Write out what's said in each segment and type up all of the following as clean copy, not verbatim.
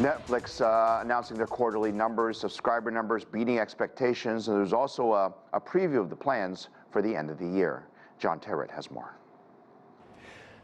Netflix announcing their quarterly numbers, subscriber numbers beating expectations, and there's also a preview of the plans for the end of the year. John Terrett has more.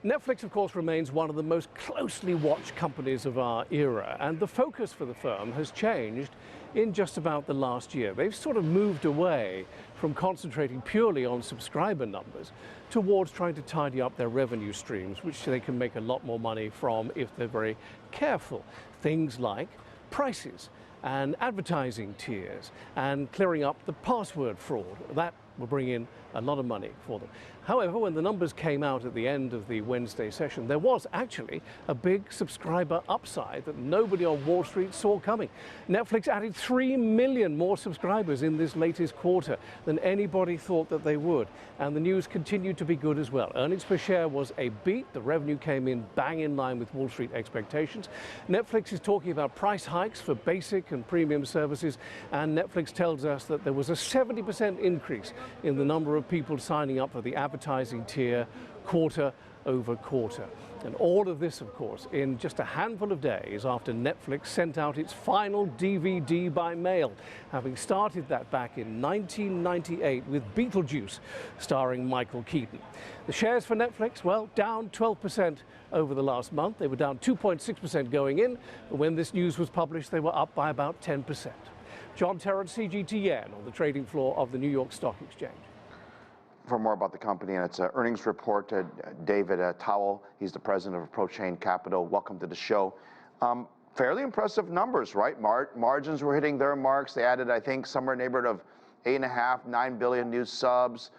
Netflix, of course, remains one of the most closely watched companies of our era, and the focus for the firm has changed in just about the last year. They've sort of moved away from concentrating purely on subscriber numbers towards trying to tidy up their revenue streams, which they can make a lot more money from if they're very careful. Things like prices and advertising tiers and clearing up the password fraud. That will bring in a lot of money for them. However, when the numbers came out at the end of the Wednesday session, there was actually a big subscriber upside that nobody on Wall Street saw coming. Netflix added 3 million more subscribers in this latest quarter than anybody thought that they would. And the news continued to be good as well. Earnings per share was a beat. The revenue came in bang in line with Wall Street expectations. Netflix is talking about price hikes for basic and premium services. And Netflix tells us that there was a 70% increase in the number of people signing up for the advertising tier quarter over quarter. And all of this, of course, in just a handful of days after Netflix sent out its final DVD by mail, having started that back in 1998 with Beetlejuice, starring Michael Keaton. The shares for Netflix, well, down 12% over the last month. They were down 2.6% going in, but when this news was published, they were up by about 10%. John Terrett, CGTN, on the trading floor of the New York Stock Exchange. For more about the company and its earnings report, David Tawil, he's the president of Prochain Capital. Welcome to the show. Fairly impressive numbers, right? Margins were hitting their marks. They added, I think, somewhere in the neighborhood of 8.5, 9 billion new subs.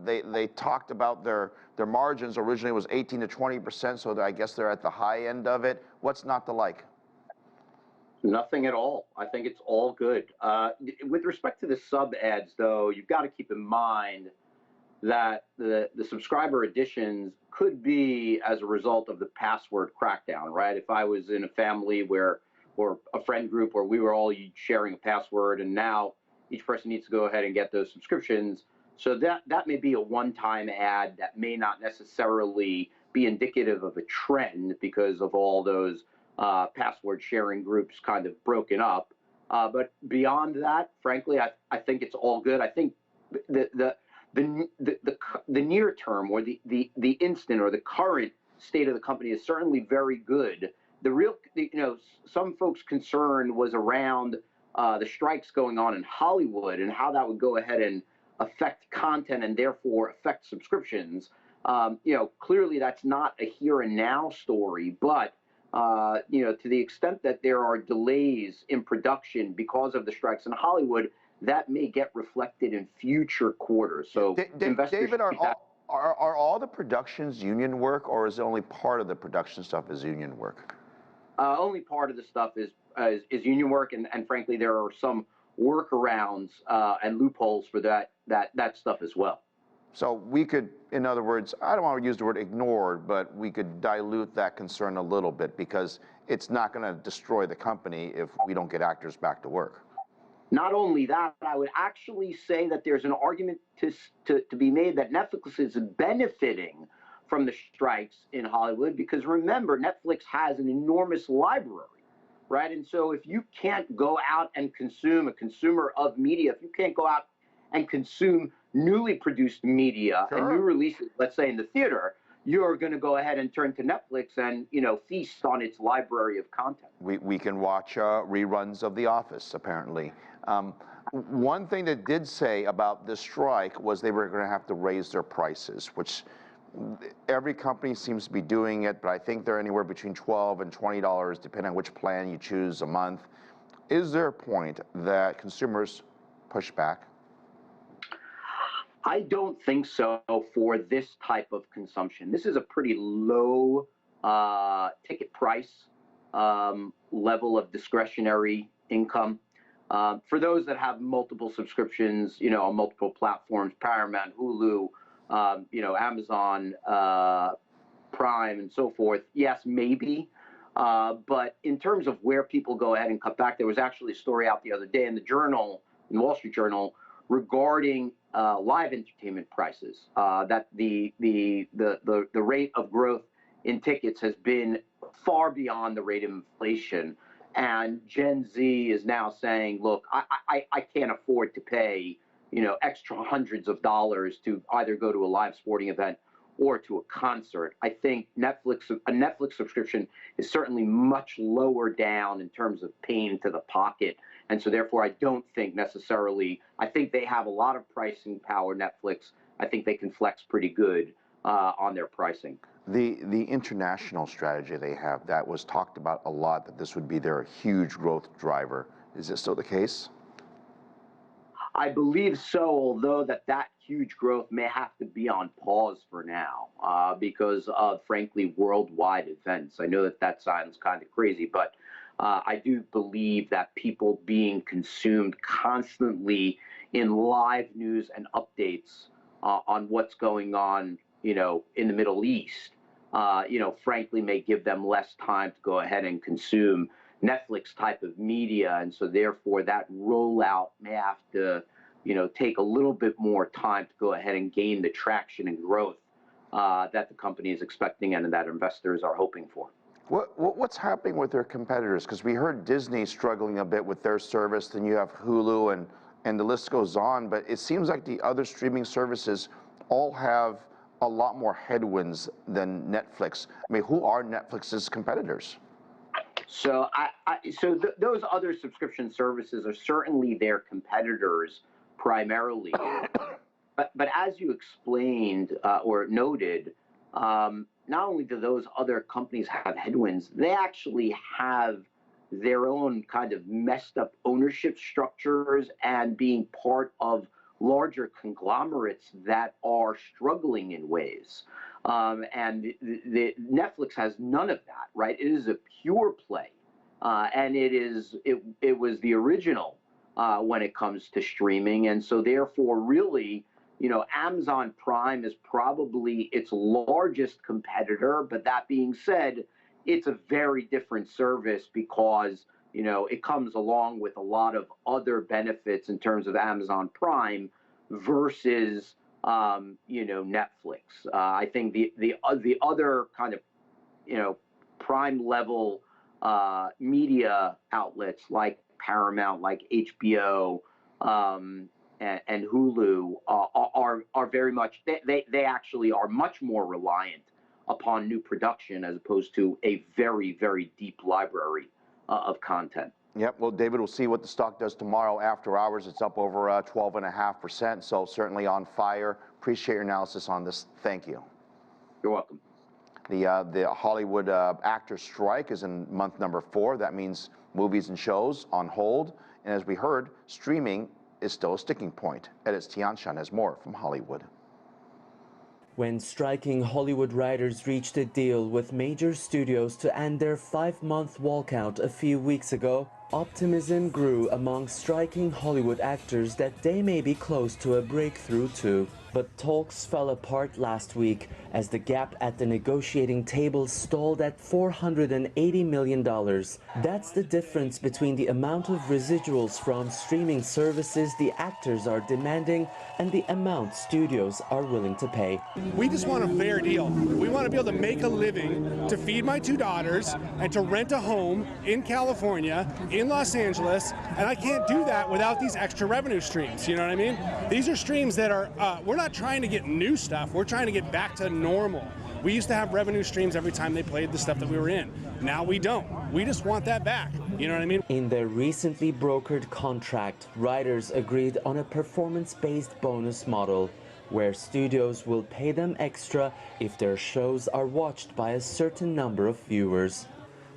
They talked about their margins. Originally it was 18 to 20%, so I guess they're at the high end of it. What's not to like? Nothing at all. I think it's all good. With respect to the sub ads, though, you've got to keep in mind that the subscriber additions could be as a result of the password crackdown, right? If I was in a family or a friend group where we were all sharing a password, and now each person needs to go ahead and get those subscriptions. So that may be a one-time ad that may not necessarily be indicative of a trend because of all those password sharing groups kind of broken up. But beyond that, frankly, I think it's all good. I think the near term or the instant or the current state of the company is certainly very good. The real, some folks' concern was around the strikes going on in Hollywood and how that would go ahead and affect content and therefore affect subscriptions. Clearly that's not a here and now story, but to the extent that there are delays in production because of the strikes in Hollywood, that may get reflected in future quarters. So, David, are all the productions union work, or is it only part of the production stuff is union work? Only part of the stuff is union work, and frankly, there are some workarounds and loopholes for that stuff as well. So we could, in other words, I don't want to use the word ignored, but we could dilute that concern a little bit because it's not going to destroy the company if we don't get actors back to work. Not only that, I would actually say that there's an argument to be made that Netflix is benefiting from the strikes in Hollywood because remember, Netflix has an enormous library, right? And so if you can't go out and consume, a consumer of media, if you can't go out and consume newly produced media and new releases, let's say in the theater, you're going to go ahead and turn to Netflix and, feast on its library of content. We can watch reruns of The Office, apparently. One thing they did say about this strike was they were going to have to raise their prices, which every company seems to be doing it, but I think they're anywhere between $12 and $20, depending on which plan you choose a month. Is there a point that consumers push back? I don't think so for this type of consumption. This is a pretty low ticket price level of discretionary income. For those that have multiple subscriptions, on multiple platforms, Paramount, Hulu, Amazon, Prime, and so forth, yes, maybe. But in terms of where people go ahead and cut back, there was actually a story out the other day in the Wall Street Journal, regarding live entertainment prices, that the rate of growth in tickets has been far beyond the rate of inflation. And Gen Z is now saying, look, I can't afford to pay, extra hundreds of dollars to either go to a live sporting event or to a concert. I think a Netflix subscription is certainly much lower down in terms of pain to the pocket. And so therefore, I don't think necessarily, I think they have a lot of pricing power, Netflix. I think they can flex pretty good on their pricing. The international strategy they have, that was talked about a lot, that this would be their huge growth driver. Is this still the case? I believe so, although that huge growth may have to be on pause for now because of, frankly, worldwide events. I know that sounds kind of crazy, but I do believe that people being consumed constantly in live news and updates on what's going on, in the Middle East, frankly, may give them less time to go ahead and consume Netflix type of media. And so therefore that rollout may have to, take a little bit more time to go ahead and gain the traction and growth that the company is expecting and that investors are hoping for. What's happening with their competitors? Because we heard Disney struggling a bit with their service, then you have Hulu and the list goes on, but it seems like the other streaming services all have a lot more headwinds than Netflix. I mean, who are Netflix's competitors? So those other subscription services are certainly their competitors primarily. but as you explained or noted, not only do those other companies have headwinds, they actually have their own kind of messed up ownership structures and being part of larger conglomerates that are struggling in ways. And the Netflix has none of that, right? It is a pure play. And it was the original when it comes to streaming. And so therefore, really, Amazon Prime is probably its largest competitor. But that being said, it's a very different service because it comes along with a lot of other benefits in terms of Amazon Prime versus, Netflix. I think the other kind of, Prime level media outlets like Paramount, like HBO, and Hulu are very much, they actually are much more reliant upon new production as opposed to a very, very deep library of content. Yep, well, David, we'll see what the stock does tomorrow after hours. It's up over 12.5%, so certainly on fire. Appreciate your analysis on this. Thank you. You're welcome. The Hollywood actor strike is in month number 4. That means movies and shows on hold. And as we heard, streaming is still a sticking point. Edits Tianshan has more from Hollywood. When striking Hollywood writers reached a deal with major studios to end their 5-month walkout a few weeks ago, optimism grew among striking Hollywood actors that they may be close to a breakthrough too. But talks fell apart last week as the gap at the negotiating table stalled at $480 million. That's the difference between the amount of residuals from streaming services the actors are demanding and the amount studios are willing to pay. We just want a fair deal. We want to be able to make a living, to feed my 2 daughters, and to rent a home in California, in Los Angeles, and I can't do that without these extra revenue streams, you know what I mean? These are streams that are, we're not trying to get new stuff, we're trying to get back to normal. We used to have revenue streams every time they played the stuff that we were in. Now we don't. We just want that back, you know what I mean? In their recently brokered contract, writers agreed on a performance-based bonus model, where studios will pay them extra if their shows are watched by a certain number of viewers.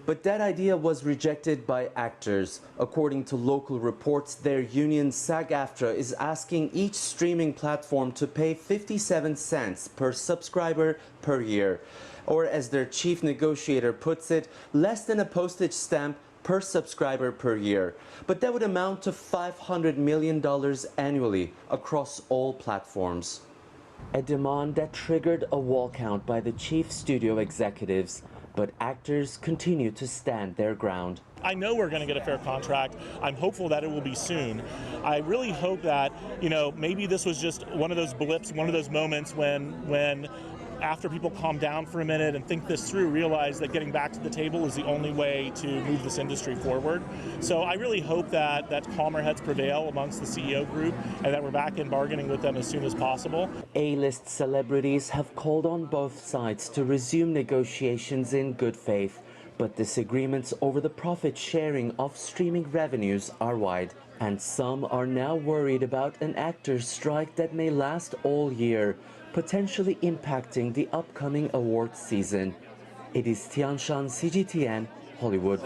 But that idea was rejected by actors. According to local reports, their union SAG-AFTRA is asking each streaming platform to pay 57 cents per subscriber per year. Or as their chief negotiator puts it, less than a postage stamp per subscriber per year. But that would amount to $500 million annually across all platforms. A demand that triggered a walkout by the chief studio executives. But actors continue to stand their ground. I know we're going to get a fair contract. I'm hopeful that it will be soon. I really hope that, maybe this was just one of those blips, one of those moments when after people calm down for a minute and think this through, realize that getting back to the table is the only way to move this industry forward. So I really hope that calmer heads prevail amongst the CEO group and that we're back in bargaining with them as soon as possible. A-list celebrities have called on both sides to resume negotiations in good faith, but disagreements over the profit sharing of streaming revenues are wide. And some are now worried about an actors' strike that may last all year, potentially impacting the upcoming awards season. It is Tianshan, CGTN, Hollywood.